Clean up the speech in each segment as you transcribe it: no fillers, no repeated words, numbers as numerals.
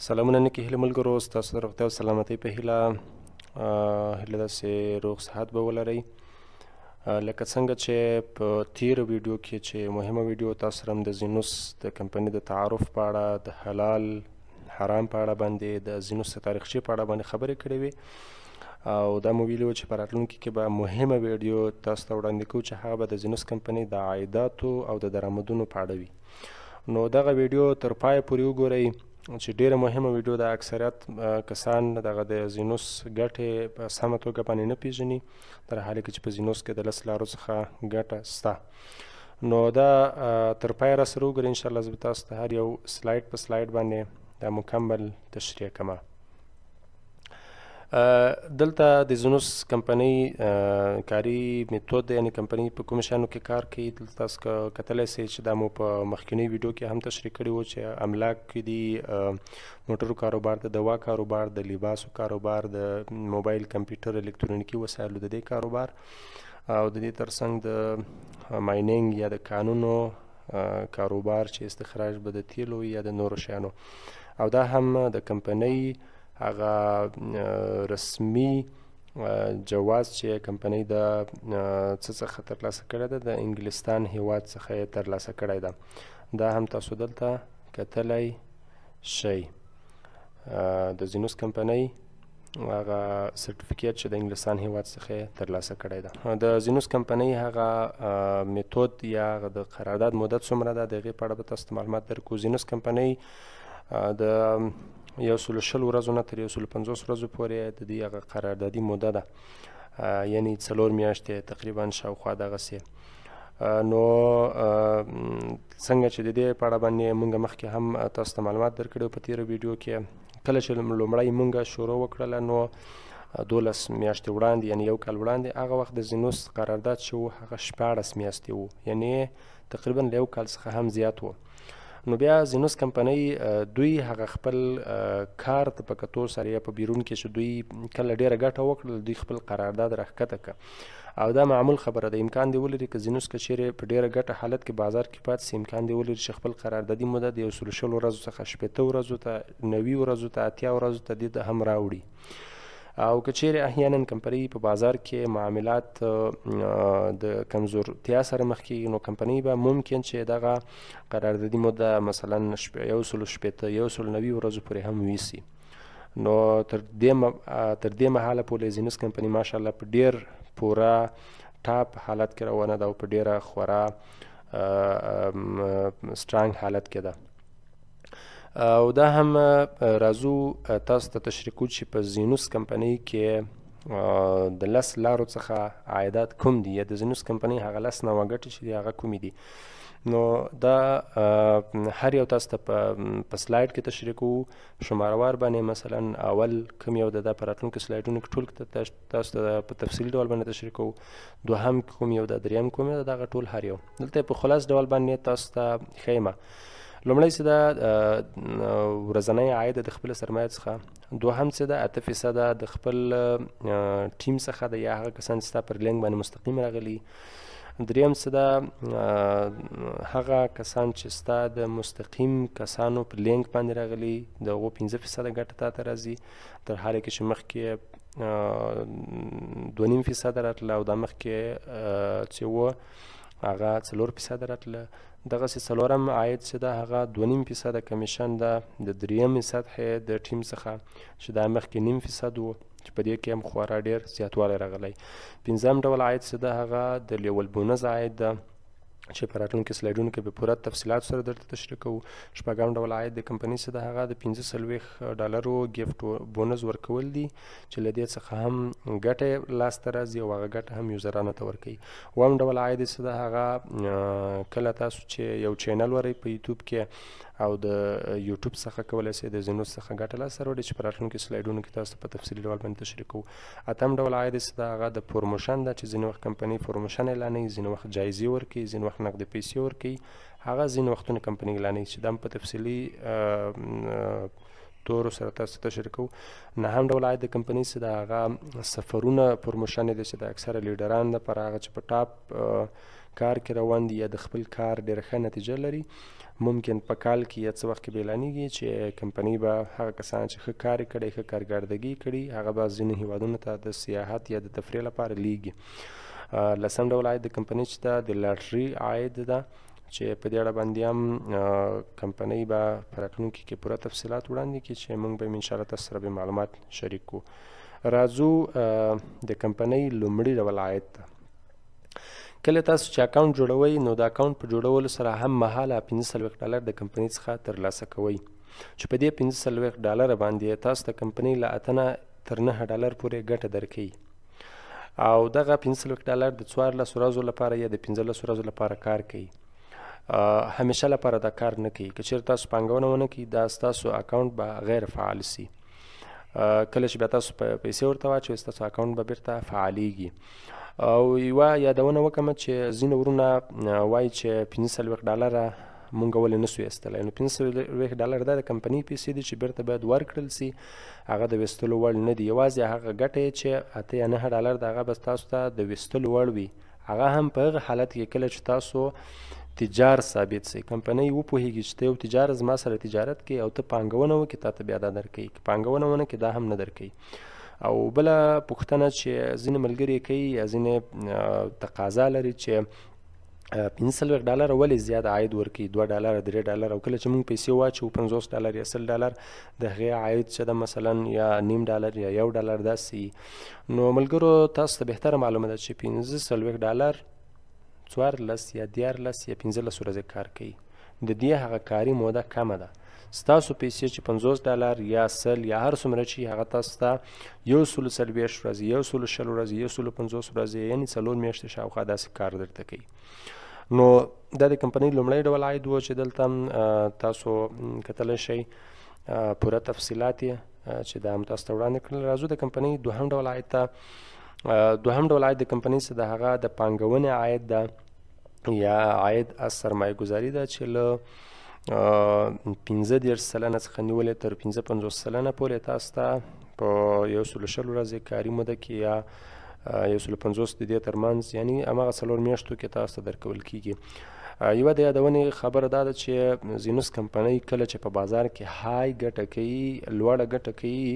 سلامونه نیکې هیلې ملګرو، ستاسو د روغتیا او سلامتۍ په هیله داسې روغ صحت به ولرئ. لکه څنګه چې په تیره ویډیو کې چې مهمه ویډیو تاسو سره د زینوس د کمپنۍ د تعارف په اړه، د حلال حرام په اړه باندې، د زینوس د تاریخچې په اړه باندې خبرې کړې وې، او دا مو ویلي وو چې په راتلونکي کې به مهمه ویډیو تاسو ته وړاندې کوو چې هغه به د زینوس کمپنۍ د عایداتو او د درآمدونو په اړه وي. نو دغه ویډیو تر پایه پورې وګورئ چې ډیره مهمه ویډیو ده. اکثریت کسان دغه د زینوس ګټې په سمه توګه باندې نه پیژني، در حاله کې چې په زینوس کې د 10 لارو څخه ګټه شته. نو دا تر پایه راسره وګورئ، انشاءالله زه به تاسو ته هر یو سلاید په سلاید باندې دا مکمل تشریح کومه. دلته د زینوس کمپنۍ کاري میتود یعنی کمپنۍ په کوم شیانو کې کار کوي. دلته تاسو کتلی سئ چې دا مو په مخکینۍ ویډیو کې هم تشریح کړي وو چې املاک کې دي، موټرو کاروبار، د دوا کاروبار، د لباسو کاروبار، د موبایل کمپیوټر الکترونیکي وسایلو د دې کاروبار، او د دې ترڅنګ د مایننګ یا د کانونو کاروبار چې استخراج به د تیلو یا د نورو شیانو. او دا هم د کمپنۍ هغه رسمي جواز چې کمپنۍ د څه څخه ترلاسه کړی ده، د انګلستان هیواد څخه یې ترلاسه کړی ده. دا هم تاسو دلته کتلی شئ. د زینوس کمپنۍ هغه سرټیفیکیټ چې د انګلستان هیواد څخه یې ترلاسه کړی ده. د زینوس کمپنۍ هغه میتود یا د قرارداد مدت څومره ده، د هغې په اړه به تاسو ته معلومات درکړو. زینوس کمپنۍ د 120 ورځو نه تر 150 ورځو پورې د دې هغه قراردادي موده ده، یعنی 4 میاشتې تقریبا شاوخوا دغسې. نو څنګه چې د دې په اړه باندې مونږ مخکې هم تاسو ته معلومات درکړي په تیره ویډیو کې. کله چې لومړی مونږ شروع وکړله نو 12 میاشتې وړاندې، یعنی یو کال وړاندې، هغه وخت د زینوس قرارداد چې و هغه 14 میاشتې و، یعنی تقریبا له یو کال څخه هم زیات و. نو بیا زینوس کمپنۍ دوی هغه خپل کار ته په کتو سره یا په بیرون کې چې دوی کله ډیره ګټه وکړله، دوی خپل قرارداد راښکته کړه. او دا معمول خبره ده. امکان دی ولري که زینوس که چیرې په ډیره ګټه حالت کې بازار کې پاتې سي، امکان دی ولري چې خپل قراردادي موده د 120 ورځو څخه 80 ورځو ته، 90 ورځو ته، 80 ورځو ته دې ته هم راوړي. او که چیرې احیانا کمپنۍ په بازار کې معاملات د کمزورتیا سره مخ کېږي، نو کمپنۍ به ممکن چې دغه قراردادي موده مثلا 180 یا 190 ورځو پورې هم ویسي. نو تر دې مهاله پورې زینوس کمپنۍ ماشاءالله په ډیر پوره ټاپ حالت کې روانه ده او په ډیره خورا سټرانګ حالت کې ده. او دا هم راځو تاسو ته تشریح کوو چې په زینوس کمپنۍ کې د 10 لارو څخه عایدات کوم دي، یا د زینوس کمپنۍ هغه 10 نوع ګټې چې دي هغه کومې دي. نو دا هر یو تاسو ته په سلاید کې تشریح کوو شماروار باندې. مثلا اول کوم یو ده، دا په راتلونکو سلایډونو کې ټول تاسو ته په تفصیلي ډول باندې تشریح کوو. دوهم کوم یو ده، دریم کوم یو ده، دغه ټول هر یو دلته په خلاص ډول باندې تاسو ته ښیمه. لومړی څه ده، ورځنی عاید د خپل سرمایه څخه. دوهم څه ده، 8% د خپل ټیم څخه ده، یا هغه کسان چې ستا پر لینک باندې مستقیم راغلي. دریم څه ده، هغه کسان چې ستا د مستقیم کسانو پر لینک باندې راغلي، د هغو 15% ګټه تا ته راځي، تر حاله کې چې مخکې 2.5% راتله، او دا مخکې چې و هغه 4% راتله. دغسې څلورم عاید چې ده هغه 2.5% کمیشن ده د دریمې سطحې د ټیم څخه، چې دا مخکې 0.5% و، چې په دې کې هم خورا ډېر زیاتوالی راغلی. پنځم ډول عاید چې ده هغه د لیول بونز عاید ده، چې په راتلونکي سلایډونو کې به پوره تفصیلات سره درته تشریح کوو. شپږم ډول عاید د کمپنۍ څه ده هغه د $45 ګیفټ بونز ورکول دي، چې له دې څخه هم ګټه لاسته راځي او هغه ګټه هم یوزرانو ته ورکوي. اووم ډول عاید څه ده هغه کله تاسو چې یو چینل ورئ په یوټیوب کې او د یوټیوب څخه کولی سئ د زینوس څخه ګټه لاسته راوړئ، چې په راتلونکي سلایډونو کې تاسو ته په تفصیلي ډول باندې تشریح کوو. اتم ډول عاید څه ده هغه د پروموشن ده، چې ځینې وخت کمپنۍ پروموشن اعلانوي، ځینې وخت جایزې ورکوي، ځینې وخت نقدې پیسې ورکوي، هغه ځینې وختونه کمپنۍ اعلانوي، چې دا هم په تفصیلي تورو سره تاسو تشریح کوو. نهم ډول عاید د کمپنۍ څه ده هغه سفرونه پروموشن دی، چې د اکثره لیډران دپاره هغه چې په ټاپ کار کې روان دي یا د خپل کار ډېره ښه نتیجه لري، ممکن په کال کې یا څه وخت کې به اعلانېږي چې کمپنۍ به هغه کسان چې ښه کار یې کړی، ښه کارکردګي کړي، هغه به ځینو هیوادونو ته د سیاحت یا د تفریح لپاره لیږي. لسم ډول عاید د کمپنۍ چې ده د لاټري عاید ده، چې په دې اړه باندې هم کمپنۍ به په راتلونکي کې پوره تفصیلات وړاندې کړي چې موږ به انشاءالله تاسو سره به معلومات شریک کړو. راځو د کمپنۍ لومړي ډول عاید ته. کله تاسو چې اکاونټ جوړوئ نو د اکاونټ په جوړولو سره هم مهاله $45 د کمپنۍ څخه ترلاسه کوئ، چې په دې $45 باندې تاسو د کمپنۍ له 8 تر $9 پورې ګټه درکوي، او دغه $45 د 14 ورځو لپاره یا د 15 ورځو لپاره کار کوي. همیشه لپاره دا کار نه کوي. که چېرې تاسو پانګونه ونه کړئ دا ستاسو اکاونټ به غیر فعال سي. کله چې بیا تاسو پیسې ورته واچوئ ستاسو اکاونټ به بیرته فعالیږي. او یوه یادونه وکړم چې ځینې ورونه وایي چې $45 مونږ ولې نسو ایستلی. نو $45 دا د کمپنۍ پیسې دي چې بیرته باید ورکړل سي، هغه د ویستلو وړ نه دي. یوازې هغه ګټه چې $8 یا $9 د هغه به تاسو ته د ویستلو وړ وي، هغه هم په هغه حالت کې کله چې تاسو تجار ثابت سي. کمپنۍ وپوهېږي چې ته یو تجار زما سره تجارت کوي او ته پانګونه وکړې تا ته بیا دا درکوي، که پانګونه ونه کړې دا هم نه درکوي. او بله پوښتنه چې ځینې ملګري کوي یا ځینې تقاضا لري چې $45 ولې زیات عاید ورکوي، $2 $3 او کله چې موږ پیسې واچوو $50 یا $100 د هغې عاید چې ده مثلا یا $0.5 یا $1 داسې. نو ملګرو تاسو ته بهتره معلومه ده چې $45 14 یا 14 یا 15 ورځې کار کوي. د دې هغه کاري موده کمه ده. ستاسو پیسې چې $50 یا 100 یا هر څومره چې هغه تاسو ته 140 ورځې، 120 ورځې، 150 ورځې، یعنې 4 میاشتې شاوخوا داسې کار درته کوي. نو دا د کمپنۍ لومړی ډول عاید و چې دلته تاسو کتلی شئ پوره تفصیلات یې چې دا هم تاسو ته وړاندې کړل. راځو د کمپنۍ دوهم ډول عاید ته. دوهم ډول عاید د کمپنۍ څه د هغه د پانګونې عاید ده یا عاید از سرمایه ګذاري ده چې له 15% څخه نیولې تر 55% پورې تاسو ته په 120 ورځې کاري موده کې یا 150 د دې ترمنځ، یعنی هماغه 4 میاشتو کې تاسو ته درکول کیږي. یوه د یادونې خبره دا ده چې زینوس کمپنۍ کله چې په بازار کې های ګټه کوي، لوړه ګټه کوي،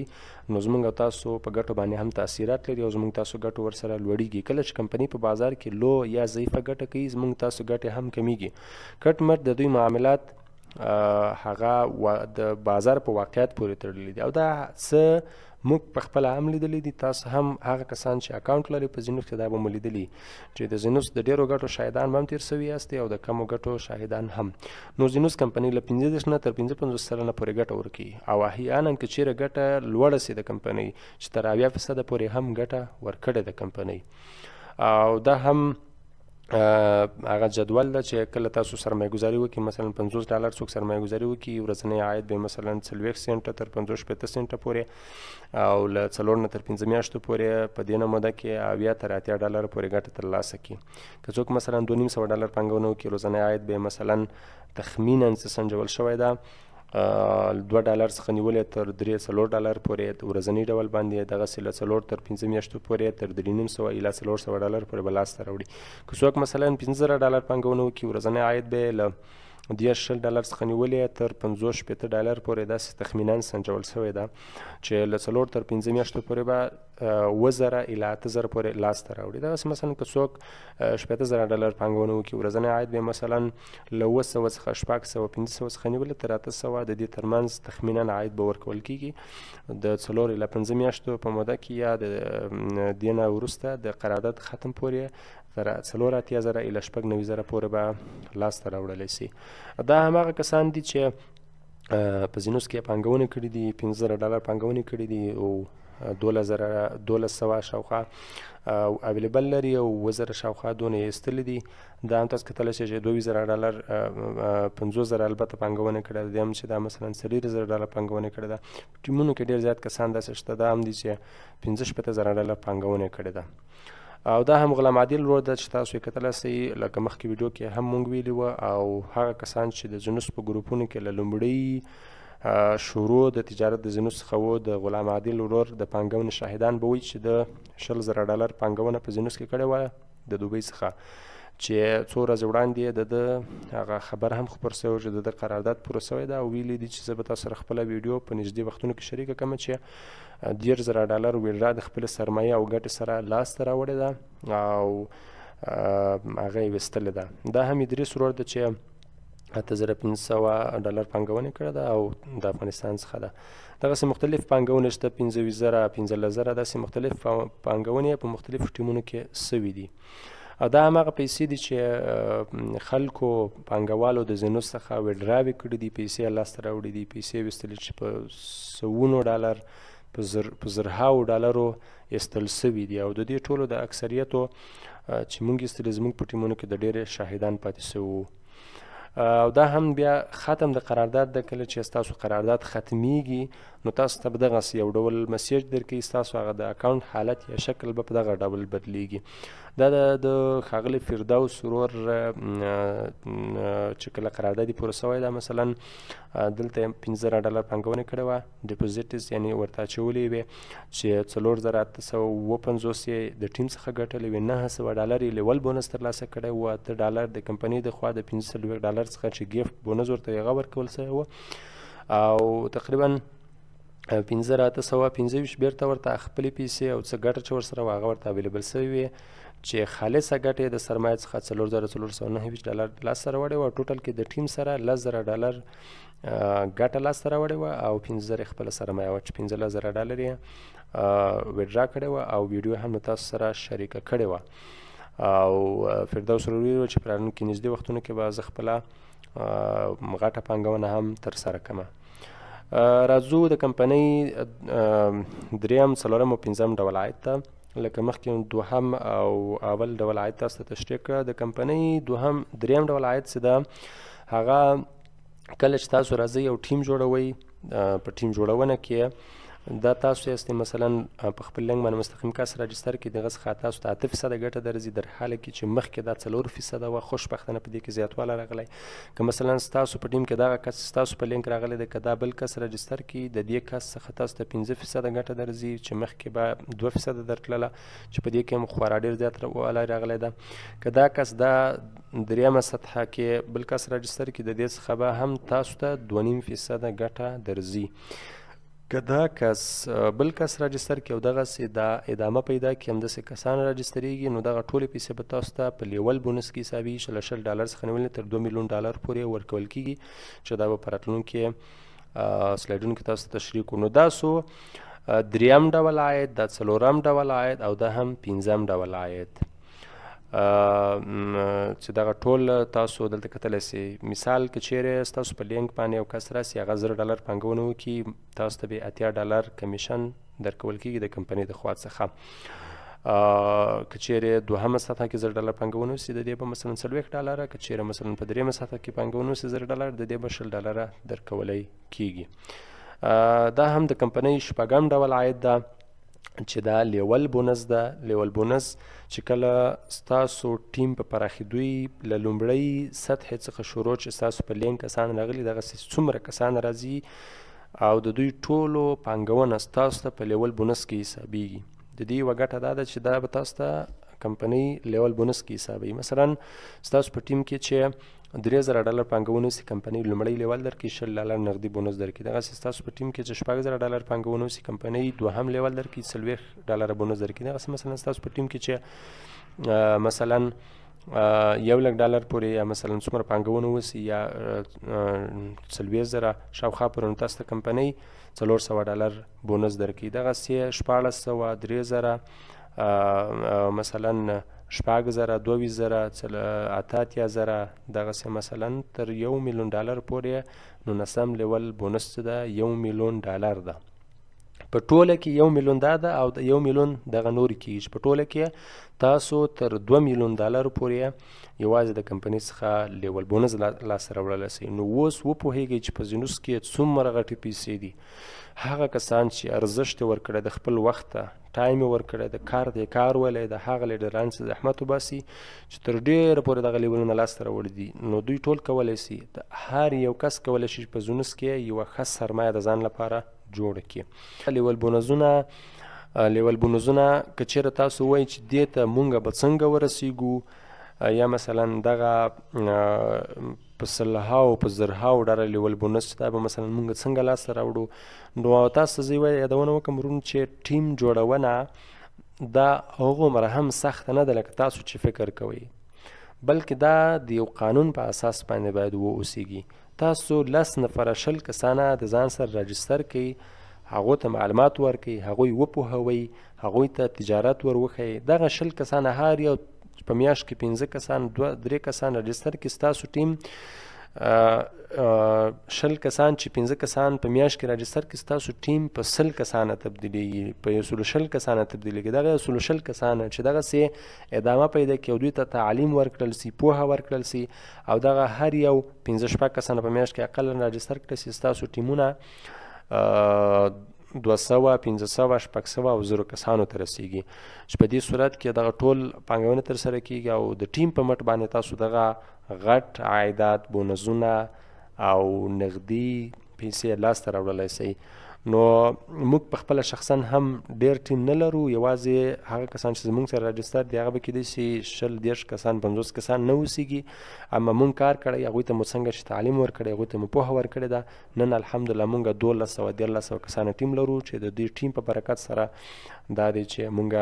نو زموږ او تاسو په ګټو باندې هم تاثیرات لري او زموږ تاسو ګټو ورسره لوړیږي. کله چې کمپنۍ په بازار کې لو یا ضعیفه ګټه کوي زموږ تاسو ګټې هم کمیږي. کټ مټ د دوی معاملات هغه د بازار په واقعیت پورې تړلي دي او دا څه موږ په خپله هم لیدلی دي. تاسو هم هغه کسان چې اکاونټ لري په زینوس کې دا به مو لیدلي چې د زینوس د ډېرو ګټو شاهدان به هم تېر سوي یاستئ او د کمو ګټو شاهدان هم. نو زینوس کمپنۍ له 15 نه تر 55% پورې ګټه ورکوي او احیانا که چیرې ګټه لوړه سي د کمپنۍ چې تر 80% پورې هم ګټه ورکړې د کمپنۍ. او دا هم هغه جدول ده چې کله تاسو سرمایه ګذاري وکړئ، مثلا $50 څوک سرمایه ګذاري وکړي، ورځنی عاید به مثلا 40 سنټه تر 55 سنټه پورې او له 4 نه تر 5 میاشتو پورې په دې موده کې $80 تر $80 پورې ګټه ترلاسه کړي. که څوک مثلا $250 پانګونه وکړي، ورځنی عاید به مثلا تخمینا څه سنجول شوی ده $2 څخه نیولې تر $3-4 پورې ورځنی ډول باندې، دغسې له 4 تر 5 میاشتو پورې تر $350 الی $400 پورې به لاسته راوړي. که څوک مثلا $15 پانګونه وکړي، ورځنی عاید به له $10 څخه نیولې تر $50-60 پورې داسې تخمینا سنجول شوی ده چې له 4 تر 5 میاشتو پورې به $1000 الی $8000 پورې لاسته راوړي. دغسې مثلا که څوک $80,000 پانګونه وکړي، ورځنی عاید به مثلا له 700 څخه 600-500 څخه نیولې تر 800 د دې ترمنځ تخمینا عاید به ورکول کیږي د 4 الی 5 میاشتو په موده کې یا د دې نه وروسته د قرارداد ختم پورې تر 4,000 الی 90,000 پورې به لاسته راوړلی سي. دا هماغه کسان دي چې په زینوس کې پانګونه کړي دي، $15 پانګونه کړي دي او 1200 شاوخوا اویلیبل لري او 1000 شاوخوا دونه یې ایستلي دي. دا هم تاسو کتلی شئ چې $2,000 50,000 البته پانګونه کړې ده، د هم چې دا مثلا $30,000 پانګونه کړې ده. ټیمونو کې ډېر زیات کسان داسې شته، دا هم دي چې $15,000 پانګونه کړې ده. او دا هم غلام عادل ورور ده چې تاسو یې کتلی سئ، لکه مخکې ویډیو کې هم مونږ ویلي وه. او هغه کسان چې د زینوس په ګروپونو کې له لومړۍ شروع د تجارت د زینوس څخه و، د غلام عادل ورور د پانګونې شاهدان به وایي چې د $10,000 پانګونه په زینوس کې کړې وه د دوبۍ څخه، چې څو ورځې وړاندې د هغه خبر هم خپور شوی چې د قرارداد پوره شوی ده او ویلي دي چې زه به تاسو سره خپله ویډیو په نږدې وختونو کې شریکه کړم چې $10,000 ویډرا د خپل سرمایه او ګټې سره لاسته راوړې ده او هغه یې ویستلې ده. دا هم ادریس ورور ده چې $8,500 پانګونه کړې ده او د افغانستان څخه ده. دغسې مختلف پانګونې شته، 15,000 15,000 داسې مختلف پانګونې په مختلفو ټیمونو کې سوي دي. او دا هماغه پیسې دي چې خلکو پانګوالو د زینو څخه ویډراوې کړي دي، پیسې یې لاسته راوړي دي، پیسې یې ویستلې چې په سوونو ډالر په زرهاو ډالرو ایستل سوي دي. او د دې ټولو د اکثریتو چې موږ ایستلې زموږ په ټیمونو کې د ډېرې شاهدان پاتې سوي وو. او دا هم بیا ختم د قرارداد د کله چې ستاسو قرارداد ختمیږي نو تاسو ته به دغسې یو ډول مسیج درکوي، ستاسو هغه د اکاونټ حالت یا شکل به په دغه ډول بدلیږي. دا د ښاغلي فردوس ورور چې کله قرارداد یې پوره سوی ده، مثلا دلته یې $15,000 پانګونه کړې وه، ډیپوزیټز یعنې ورته اچولې وې چې $4,850 یې د ټیم څخه ګټلې وې، $900 یې لیول بونس ترلاسه کړی و، $8 د کمپنۍ د خوا د $45 څخه چې ګیفټ بونس ورته هغه ورکول سوی و، او تقریبا $5,825 بیرته ورته خپلې پیسې او څه ګټه چې ورسره وه هغه ورته اویلیبل سوي وې، چې خالصه ګټه یې د سرمایې څخه $4,429 لاسته راوړې وه. ټوټل کې د ټیم سره $10,000 ګټه لاسته راوړې وه او 5,000 یې خپله سرمایه وه چې $15,000 یې ویډرا کړې وه او ویډیو هم له تاسو سره شریکه کړې وه. او فردوس ورور ویل چې په راتلونکي نږدې وختونو کې به زه خپله غټه پانګونه هم ترسره کړم. راځو د کمپنۍ دریم، څلورم او پنځم ډول عاید ته. لکه مخکې دوهم او اول ډول عاید تاسو ته تشریح کړه. د کمپنۍ دریم ډول عاید چې ده هغه کله چې تاسو راځئ یو ټیم جوړوئ، په ټیم جوړونه کې دا تاسو یاستئ مثلا په خپل لینک باندې مستقیم کس راجستر کړئ، دغه څخه تاسو ته 8% ګټه درځي، در حاله کې چې مخکې دا 4% وه. خوشبختانه په دې کې زیاتوالی راغلی. که مثلا ستاسو په ټیم کې دغه کس ستاسو په لینک راغلی دی، که دا بل کس راجستر کړي د دې کس څخه تاسو ته 5% ګټه درځي چې مخکې به 2% درتلله، چې په دې کې هم خورا ډېر زیات والی راغلی ده. که دا کس دا دریمه سطحه کې بل کس راجستر کړي د دې څخه به هم تاسو ته 2.5% ګټه درځي. که دا کس بل کس راجستر کړي او دغسې دا ادامه پیدا کړي، همداسې کسان راجستریږي، نو دغه ټولې پیسې به تاسو ته په لیول بونس کې حسابېږي چې له $10 څخه نیولې تر $2,000,000 پورې ورکول کېږي، چې دا به په راتلونکي سلایډونو کې تاسو ته تشریح کړو. نو دا سو دریم ډول عاید، دا څلورم ډول عاید او دا هم پنځم ډول عاید چې دغه ټول تاسو دلته کتلی سئ. مثال که چیرې ستاسو په لینک باندې یو کس راسي، هغه $1,000 پانګونه وکړي، تاسو ته به $80 کمیشن درکول کېږي د کمپنۍ د خوا څخه. که چیرې دوهمه سطحه کې $1,000 پانګونه وسي، د دې به مثلا $40. که چیرې مثلا په دریمه سطحه کې پانګونه وسي $1,000، د دې به $10 درکولی کېږي. دا هم د کمپنۍ شپږم ډول عاید ده چې دا لیول بونس ده. لیول بونس چې کله ستاسو ټیم په پراخېدوی له لومړۍ سطحې څخه شروع چې ستاسو په لینک کسان راغلي، دغسې څومره کسان راځي او د دوی ټولو پانګونه ستاسو ته په لیول بونس کې حسابېږي. د دې یوه ګټه دا ده چې دا به تاسو ته کمپنۍ لیول بونس کې حسابوي. مثلا ستاسو په ټیم کې چې $3,000 پانګونه وسي، کمپنۍ لومړی لیول درکړي، $10 نغدي بونس درکړي. دغسې ستاسو په ټیم کې چې $6,000 پانګونه وسي، کمپنۍ دوهم لیول درکړي، $40 بونس درکړي. دغسې مثلا ستاسو په ټیم کې چې مثلا $1,00,000 پورې یا مثلا څومره پانګونه وسي یا 40,000 شاوخوا پورې، نو تاسو ته کمپنۍ $400 بونس درکړي. دغسې 1,600 3,000 مثلا 6,000 2,000 8,000 دغسې مثلا تر $1,000,000 پورې 19 لیول بونس چې ده $1,000,000 ده. په ټوله کې $1,000,000 ده او د $1,000,000 دغه نورې کېږي. په ټوله کې تاسو تر $2,000,000 پورې یوازې د کمپنۍ څخه لیول بونس لاسته راوړلی سئ. نو اوس وپوهېږئ چې په زینوس کې څومره غټې پیسې دي. هغه کسان چې ارزښت یې ورکړی د خپل وخت ته، ټایم یې ورکړی د کار دی کار ویلی د هغه لیډران چې زحمت وباسي چې تر ډېره پورې دغه لیولونه لاسته راوړي دي، نو دوی ټول کولی سي هر یو کس کولی شي په زینوس کې یوه ښه سرمایه د ځان لپاره جوړه کړي. لیول بونزونه که چیرې تاسو وایئ چې دې ته مونږ به څنګه ورسیږو، یا مثلا دغه په سلهاو په زرهاو ډالر لیول بونس دا به مثلا مونږ څنګه لاسته راوړو. نو تاسو ته زه یادونه وکړم ورونو چې ټیم جوړونه دا هغومره هم سخته نه ده لکه تاسو چې فکر کوئ، بلکې دا د یو قانون په اساس باندې باید واوسیږي. تاسو 10 نفره 20 کسانه د ځان سره راجستر کړئ، هغو ته معلومات ورکړئ، هغوی وپوهوئ، هغوی ته تجارت ور وښیئ. دغه 20 کسانه هر یو په میاشت کې 15 کسان 2-3 کسان راجستر کړي. ستاسو ټیم 20 کسان چې 15 کسان په میاشت کې راجستر کړي، ستاسو ټیم په 100 کسانه تبدیلیږي، په 120 کسانه تبدیلیږي. دغه 120 کسانه چې دغسې ادامه پیدا کړي او دوی ته تعلیم ورکړل سي، پوهه ورکړل سي، او دغه هر یو 15-16 کسانه په میاشت کې اقلا راجستر کړي سي، ستاسو ټیمونه 200 500 600 او 1000 کسانو ته رسیږي، چې په دې صورت کې دغه ټول پانګونه ترسره کیږي او د ټیم په مټ باندې تاسو دغه غټ عایدات، بونزونه او نغدي پیسې لاسته راوړلی شئ. نو موږ په خپله شخصا هم ډېر ټیم نه لرو، یوازې هغه کسان چې زموږ سره راجستر دي هغه به کیدای شي 20-30 کسان 50 کسان نه اوسیږي، اما موږ کار کړی، هغوی ته مو څنګه چې تعلیم ورکړی، هغوی ته مو پوهه ورکړې ده. نن الحمدلله موږ 1200-1300 کسانه ټیم لرو چې د دې ټیم په برکت سره دا دی چې موږ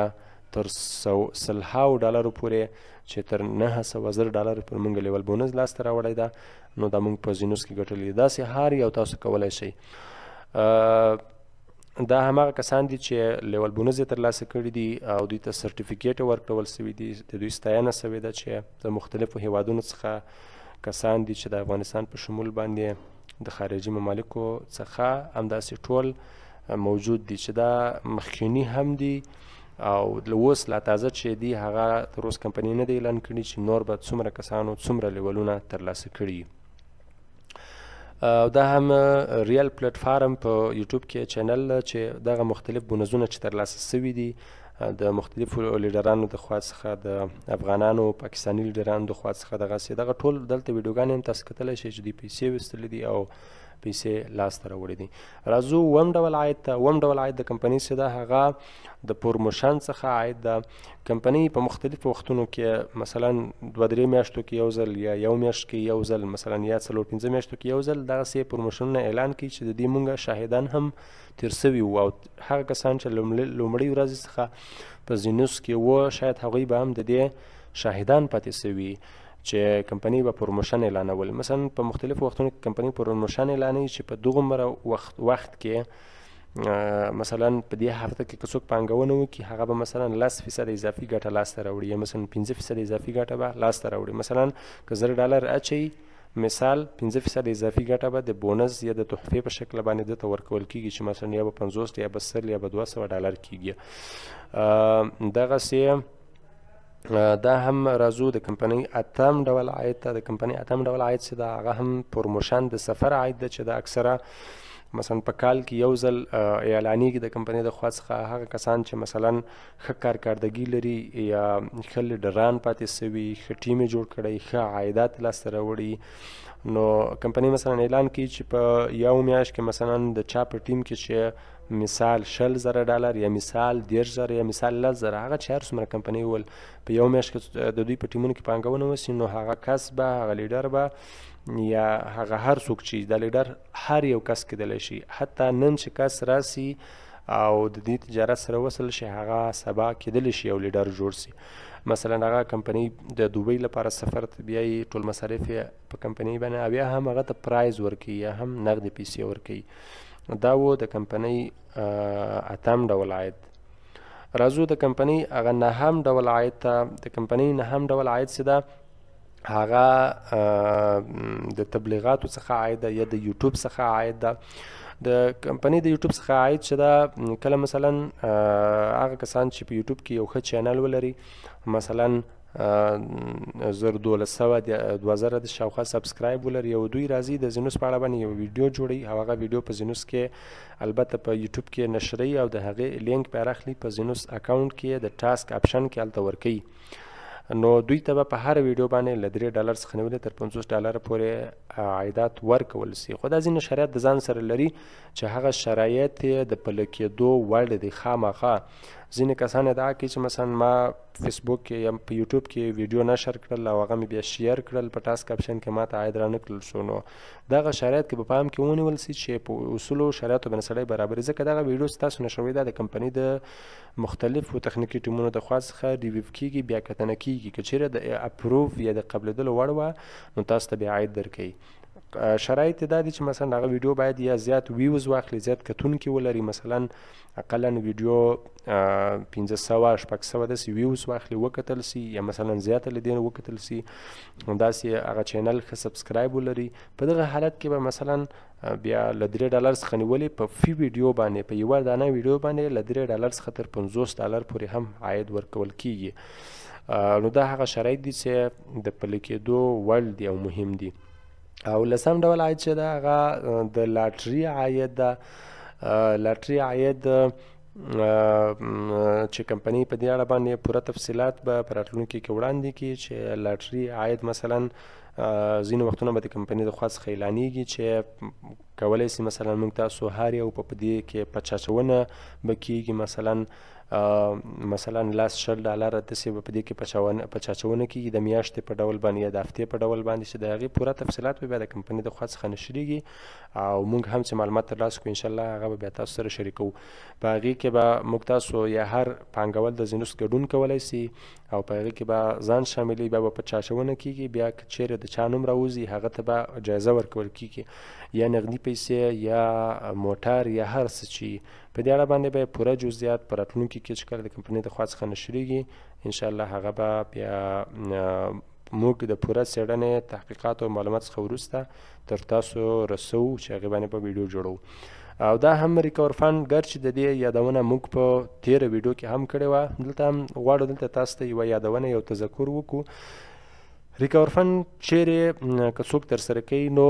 تر 100 ډالرو پورې چې تر 900 ډالرو پورې موږ لیول بونز لاسته راوړی ده. نو دا موږ په زینوس کې ګټلي دي. داسې هر یو تاسو کولی شئ. دا هماغه کسان دي چې لیول بونز یې ترلاسه کړي دي او دوی ته سرټیفیکیټ ورکړل سوي دي، د دوی ستاینه سوې ده چې د مختلفو هیوادونو څخه کسان دي چې د افغانستان په شمول باندې د خارجي ممالکو څخه همداسې ټول موجود دي، چې دا مخکیني هم دي او اوس لا تازه چې دي هغه تر اوس کمپنۍ نه دی اعلان کړي چې نور به څومره کسانو څومره لیولونه ترلاسه کړي. دا هم ریل پلیټفارم په یوټیوب کې چینل چې دغه مختلف بونزونه چې ترلاسه سوي دي د مختلفو لیډرانو د خوا څخه، د افغانانو پاکستاني لیډرانو د خوا څخه دغه ټول دلته ویډیوګانې هم تاسو کتلی شئ چې دوی پیسې ویستلي دي او پیسې لاسته راوړي دي. راځو اووم ډول عاید ته. اووم ډول عاید د کمپنۍ څه ده؟ هغه د پروموشن څخه عاید ده. کمپنۍ په مختلفو وختونو کې مثلا 2-3 میاشتو کې یو ځل یا یو میاشت کې یو ځل مثلا یا 4-5 میاشتو کې یو ځل دغسې پروموشنونه اعلان کوي چې د دې مونږ شاهدان هم تیر سوي وو، او هغه کسان چې لومړۍ ورځې څخه په زینوس کې وو شاید هغوی به هم د دې شاهدان پاتې سوي چې کمپنۍ به پروموشن اعلانول. مثلا په مختلفو وختونو کې کمپنۍ پروموشن اعلانوي چې په دغومره وخت کې مثلا په دې هفته کې که څوک پانګونه وکړي هغه به مثلا 10% اضافي ګټه لاسته راوړي، یا مثلا 15% اضافي ګټه به لاسته راوړي. مثلا که $100 اچوي، مثال 15% اضافي ګټه به د بونس یا د تحفې په شکل باندې دته ورکول کیږي چې مثلا یا به 50 یا به 100 یا به $200 کیږي. دغسې دا هم راځو د کمپنۍ اتم ډول عاید ته. د کمپنۍ اتم ډول عاید چې دا هغه هم پروموشن د سفر عاید ده چې دا اکثره مثلا په کال کې یو ځل اعلانیږي د کمپنۍ د خوا څخه. هغه کسان چې مثلا ښه کارکردګي لري یا ښه لیډران پاتې سوي، ښه ټیم یې جوړ کړی، ښه عایدات لاسته راوړي، نو کمپنۍ مثلا اعلان کوي چې په یو میاشت کې مثلا د چا په ټیم کې چې مثال $100,000 یا مثال 10,000 یا مثال 10,000 هغه چې هر څومره کمپنۍ ول په یو میاشت کې د دوی په ټیمونو کې پانګونه وسي، نو هغه کس به، هغه لیډر به، یا هغه هر څوک چې دا لیډر هر یو کس کېدلی شي، حتی نن چې کس راسي او د دې تجارت سره وصل شي هغه سبا کېدلی شي یو لیډر جوړ سي. مثلا هغه کمپنۍ د دوبۍ لپاره سفر ته بیایي، ټول مصارف یې په کمپنۍ باندې، او یا هم هغه ته پرایز ورکوي یا هم نغدې پیسې ورکوي. دا و د کمپنۍ اتم ډول عاید. راځو د کمپنۍ هغه نهم ډول عاید ته. د کمپنۍ نهم ډول عاید څه ده؟ هغه د تبلیغاتو څخه عاید ده یا د یوټیوب څخه عاید ده. د کمپنۍ د یوټیوب څخه عاید چې ده، کله مثلا هغه کسان چې په یوټیوب کې یو ښه چینل ولري، مثلا 1,200 د شاوخوا سبسکرایب ولري، او دوی راځي د زینوس په اړه باندې یو ویډیو جوړوي، او هغه ویډیو په زینوس کې البته په یوټیوب کې نشروي او د هغې لینک پې راخلي، په زینوس اکاونټ کې د ټاسک اپشن کې هلته ورکوي. نو دوی ته به په هر ویډیو باندې له $3 څخه نیولې تر $50 پورې عایدات ورکول سي. خو دا ځینې شرایط د ځان سره لري چې هغه شرایط یې د پلی کېدو وړ دي. خامخا ځینې کسان ادعا کوي چې مثلا ما فیسبوک کې یا په یوټیوب کې ویډیو نشر کړل او هغه مې بیا شیر کړل په ټاسک آپشن کې ما ته عاید رانه کړل شو. نو دغه شرایط کې په پام کې ونیول سي چې په اصولو شرایطو باندې سړی برابري، ځکه دغه ویډیو چې تاسو نشر کوئ دا د کمپنۍ د مختلفو تخنیکي ټیمونو د خوا څخه ریویو کېږي، بیا کتنه کېږي. که چیرې د اپروف یا د قبلېدلو وړ وه نو تاسو ته بیا عاید درکوي. شرایط دا دي چې مثلا هغه ویډیو باید یا زیات ویوز واخلي، زیات کتونکي ولري، مثلا اقلا ویډیو 500 شپږ سوه داسې ویوز واخلي وکتل سي، یا مثلا زیاته له دې نه وکتل سي، همداسې هغه چینل ښه سبسکرایب ولري. په دغه حالت کې به مثلا بیا له $3 څخه نیولې په فی ویډیو باندې، په یوه دانه ویډیو باندې له $3 څخه تر $50 پورې هم عاید ورکول کیږي. نو دا هغه شرایط دي چې د پلي کېدو وړ دي او مهم دي. او لسم ډول عاید چې ده هغه د لاټري عاید ده. لاټري عاید چې کمپنۍ په دې اړه باندې پوره تفصیلات به په راتلونکي کې وړاندې کړي چې لاټري عاید مثلا ځینې وختونه به د کمپنۍ د خوا څخه اعلانېږي چې کولی سي مثلا موږ تاسو هر یو په دې کې پچاچونه به کېږي، مثلا $10 داسې به په دې کې پچاچونه کېږي د میاشتې په ډول باندې یا د هفتې په ډول باندې، چې د هغې پوره تفصیلات به بیا د کمپنۍ د خوا څخه نشریږي او موږ هم چې معلومات ترلاسه کړو انشاءالله هغه به بیا تاسو سره شریکوو. په هغې کې به موږ تاسو یا هر پانګول د زینوس ګډون کولی سي او په هغې کې به ځان شاملوي، بیا به پچاچونه کېږي، بیا که چیرې د چا نوم راوځي هغه ته به جایزه ورکول کېږي، یا نغدي پیسې یا موټر یا هر څه چې په دې اړه باندې به پوره جزئیات په راتلونکي کې چې کله د کمپنۍ د خوا څخه نشریږي انشاءالله هغه به بیا موږ د پوره څېړنې تحقیقات او معلومات څخه وروسته تر تاسو رسوو چې هغې باندې به ویډیو جوړوو. او دا هم ریکور فنډ ګر چې د دې یادونه موږ په تیره ویډیو کې هم کړې وه، دلته هم غواړو دلته تاسو ته یوه یادونه یو تذکر وکړو. ریکور فنډ چیرې که څوک ترسره کوي نو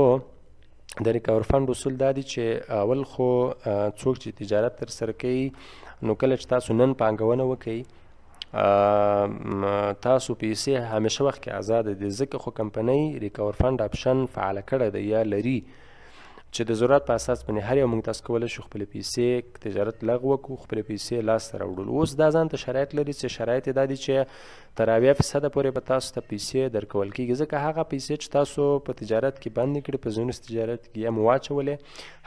د ریکور فنډ اصول دا دي چې اول خو څوک چې تجارت ترسره کوي نو کله چې تاسو نن پانګونه وکئ تاسو پیسې همیشه وخت کې آزاده دي، ځکه خو کمپنۍ ریکور فنډ آپشن فعاله کړی دی یا لري چې د ضرورت په اساس باندې هر یو موږ تاسو کولی شو خپلې پیسې تجارت لغوه کړو، خپلې پیسې لاسته راوړلو. اوس دا ځان ته شرایط لري چې شرایط یې دا دي چې تر 80% پورې به تاسو ته پیسې درکول کېږي، ځکه هغه پیسې چې تاسو په تجارت کې بندې کړې، په زینوس تجارت کې یا مو واچولې،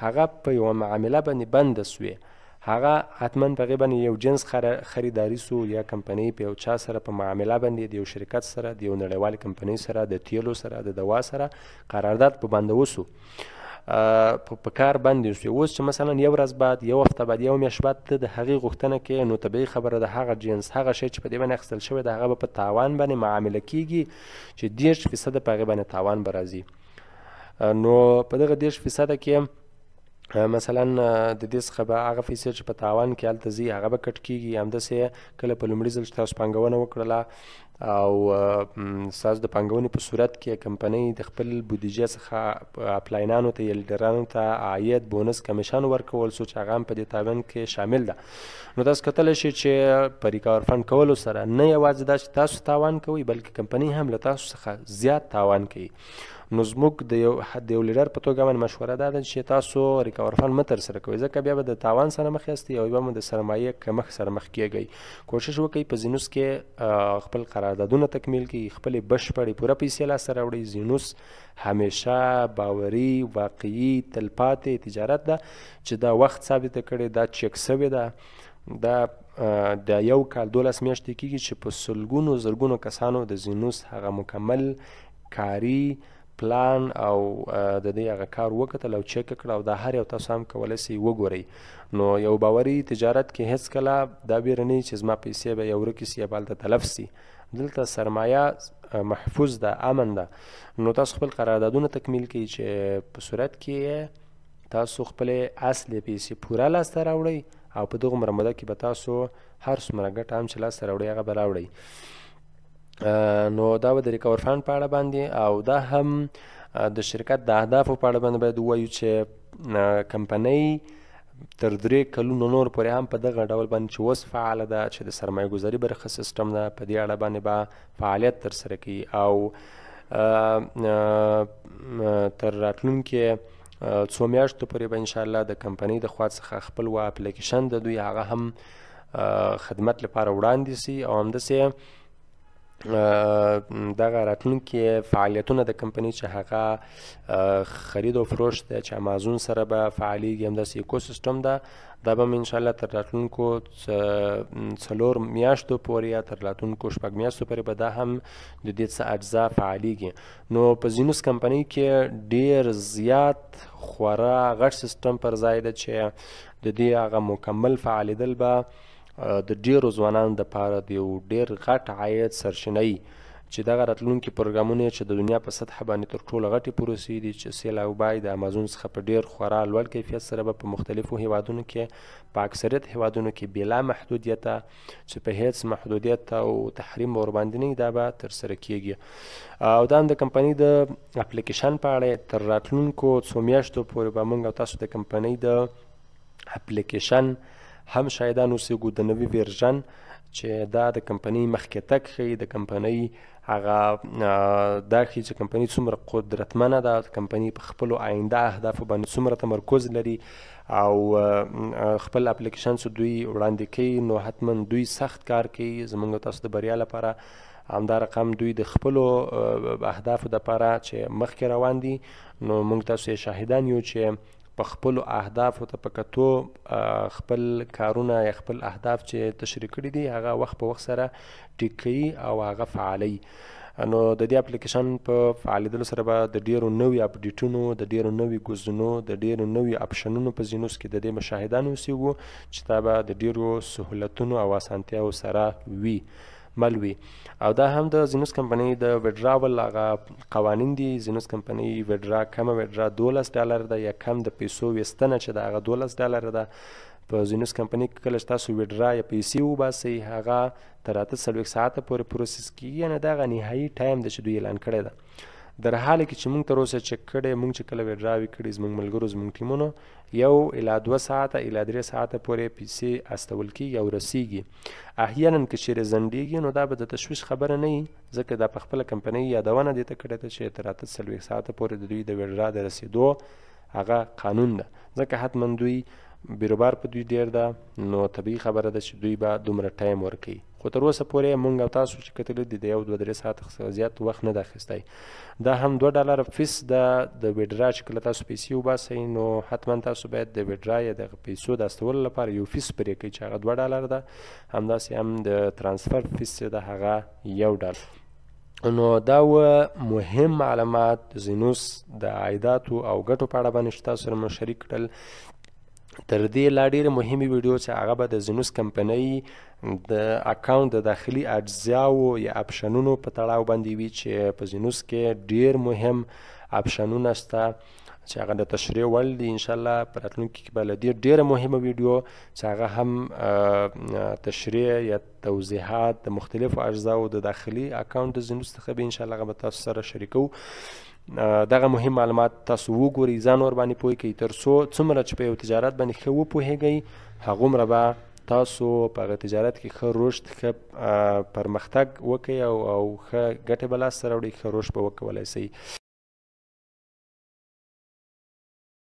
هغه په یوه معامله باندې بنده سوې، هغه حتما په هغې باندې یو جنس خریداري سو یا کمپنۍ په یو چا سره په معامله باندې د یو شرکت سره د یو نړیوالې کمپنۍ سره د تیلو سره د دوا سره قرارداد په بندو سو، په کار باندې شوې. اوس چې مثلا یو ورځ بعد، یو هفته بعد، یو میاشت بعد ته د هغې غوښتنه کوې نو طبیعي خبره ده هغه جنس هغه شی چې په دې باندې اخیستل شوی ده هغه به په تاوان باندې معامله کېږي چې 30% په هغې باندې تاوان به راځي. نو په دغه 30% کې مثلا د دې څخه به هغه پیسې چې په تاوان کې هلته ځي هغه به کټ کېږي. همداسې کله په لومړي ځل چې تاسو پانګونه وکړله او ستاسو د پانګونې په صورت کې کمپنۍ د خپل بودیجې څخه اپلاینانو ته یا لیډرانو ته عاید بونس کمیشن ورکول سو چې هغه هم په دې تاوان کې شامل ده. نو تاسو کتلی شئ چې په ریکور فنډ کولو سره نه یوازې دا چې تاسو تاوان کوئ بلکې کمپنۍ هم له تاسو څخه زیات تاوان کوي. نو زموږ د یو لیډر په توګه باندې مشوره دا ده چې تاسو ریکور فنډ مه ترسره کوئ، ځکه بیا به د تاوان سره مخ یاستئ او بیا به د سرمایې کمښت سره مخ کیږئ. کوشش وکئ په زینوس کې خپل قراردادونه تکمیل کړئ، خپلې بشپړې پوره پیسې لاسته راوړئ. زینوس همیشه باوري، واقعي، تلپاتې تجارت ده چې دا وخت ثابته کړې، دا چک سوې ده، دا د یو کال 12 میاشتې کېږي چې په سلګونو زرګونو کسانو د زینوس هغه مکمل کاري پلان او د دې هغه کار وکتل او چک کړ او دا هر یو تاسو هم کولی سئ وګورئ. نو یو باوري تجارت کې هیڅکله دا بیره نه وي چې زما پیسې به یا ورکې سي یا به هلته تلف سي. دلته سرمایه محفوظ ده، امن ده. نو تاسو خپل قراردادونه تکمیل کړئ چې په صورت کې تاسو خپلې اصلي پیسې پوره لاسته راوړئ او په دغومره موده کې به تاسو هر څومره ګټه هم چې لاسته راوړئ هغه به راوړئ. نو دا به د ریکور فنډ په اړه باندې، او دا هم د شرکت د اهدافو په اړه باندې باید ووایو چې کمپنۍ تر 3 کلونو نور پورې هم په دغه ډول باندې چې اوس فعاله ده چې د سرمایه ګذاري برخه سیستم ده په دې اړه باندې به فعالیت ترسره کوي او تر راتلونکي څو میاشتو پورې به انشاءالله د کمپنۍ د خوا څخه خپل اپلیکیشن د دوی هغه هم خدمت لپاره وړاندې سي او همداسې دغه راتلونکي فعالیتونه د کمپنۍ چې هغه خرید او فروش دی چې امازون سره به فعالیږي، همداسې ایکوسیسټم ده، دا به م انشاءالله تر راتلونکو 4 میاشتو پورې یا تر راتلونکو 6 میاشتو پورې به دا هم د دې څه اجزا فعالیږي. نو په زینوس کمپنۍ کې ډیر زیات خورا غټ سیستم پر ځای ده چې د دې هغه مکمل فعالیدل به د ډیرو ځوانانو دپاره د یو ډیر غټ عاید سرچینه وي چې دغه راتلونکي پروګرامونه چې د دنیا په سطحه باندې تر ټولو غټې پروسې دي چې سیل او بای د امازون څخه په ډیر خورا لوړ کیفیت سره به په مختلفو هیوادونو کې په اکثریت هیوادونو کې بلا محدودیته چې په هیڅ محدودیت او تحریم ورباندې نه دا به ترسره کیږي. او دا هم د کمپنۍ د اپلیکیشن په اړه تر راتلونکو 2 میاشتو پورې به موږ او تاسو د کمپنۍ د اپلیکیشن هم شاهدان اوسېږو د نوي ورژن چې دا د کمپنۍ مخکې تګ ښیي، د کمپنۍ هغه دا ښیي چې کمپنۍ څومره قدرتمنه ده، کمپنۍ په خپلو آینده اهدافو باندې څومره تمرکز لري او خپل اپلیکیشن چې دوی وړاندې کوي نو حتما دوی سخت کار کوي زموږ تاسو د بریا لپاره. همدا رقم دوی د خپلو اهدافو دپاره چې مخکې روان دي نو موږ تاسو یې شاهدان یو چې په خپلو اهدافو ته په کتو خپل کارونه یا خپل اهداف چې تشریح کړي دي هغه وخت په وخت سره ټیک کوي او هغه فعالوي. نو د دې اپلیکیشن په فعالیدلو سره به د ډیرو نوي اپډیټونو، د ډیرو نوي ګزینو، د ډیرو نوي اپشنونو په زینوس کې د دې مشاهدان اوسېږو چې دا به د ډیرو سهولتونو او اسانتیاو سره وي مل وي. او دا هم د زینوس کمپنۍ د وډراول هغه قوانین دي. زینوس کمپنۍ وډرا کمه وډرا $12 ده یا کم د پیسو ویستنه چې د هغه $12 ده. په زینوس کمپنۍ کې کله چې تاسو وډرا یا پیسې وباسئ هغه تر 48 ساعته پورې پروسس کیږي، یعنې د هغه نهایي ټایم ده چې دوی اعلان کړی ده. در حاله کې چې موږ تر اوسه چک کړی، موږ چې کله وډراوې کړي زموږ ملګرو زموږ ټیمونو 1 الی 2 ساعته الی 3 ساعته پورې پیسې استول کیږي او رسیږي. احیانا که چیرې ځنډېږي نو دا به د تشویش خبره نه وي ځکه دا په خپله کمپنۍ یادونه دې ته کړې ده چې تر 48 ساعته پورې د دوی د وډرا د رسېدو هغه قانون ده، ځکه حتما دوی بیروبار په دوی ډیر ده نو طبیعي خبره ده چې دوی به دومره ټایم ورکوي. خو تر اوسه پورې موږ او تاسو چې کتلي دي د 1-2-3 ساعته څخه زیات وخت نه ده اخیستی. دا هم $2 فیس ده د وډرا چې کله تاسو پیسې وباسئ نو حتما تاسو باید د وډرا یا د پیسو د استولو لپاره یو فیس پرې کوئ چې هغه $2 ده. همداسې هم د ترانسفر فیس چې ده هغه $1. نو دا و مهم معلومات زینوس د عایداتو او ګټو په اړه باندې چې تاسو سره مو شریک کړل. تر دې لا ډېرې مهمې ویډیو چې هغه به د زینوس کمپنۍ د اکاونټ د داخلي اجزاو یا اپشنونو په تړاو باندې وي چې په زینوس کې ډېر مهم اپشنونه شته چې هغه د تشریح وړ دي. انشاءالله په راتلونکي کې به له دې ډېره مهمه ویډیو چې هغه هم تشریح یا توضیحات د مختلفو اجزاو د داخلي اکاونټ د زینوس څخه به انشاءالله هغه به تاسو سره شریکو. دغه مهم معلومات تاسو وګورئ، ځان ورباندې پوه کړئ تر څو څومره چې په یو تجارت باندې ښه وپوهیږئ هغومره به تاسو په هغه تجارت کې ښه رشد، ښه پرمختګ وکړئ او ښه ګټې به لاسته راوړئ، ښه رشد به وکولی شئ.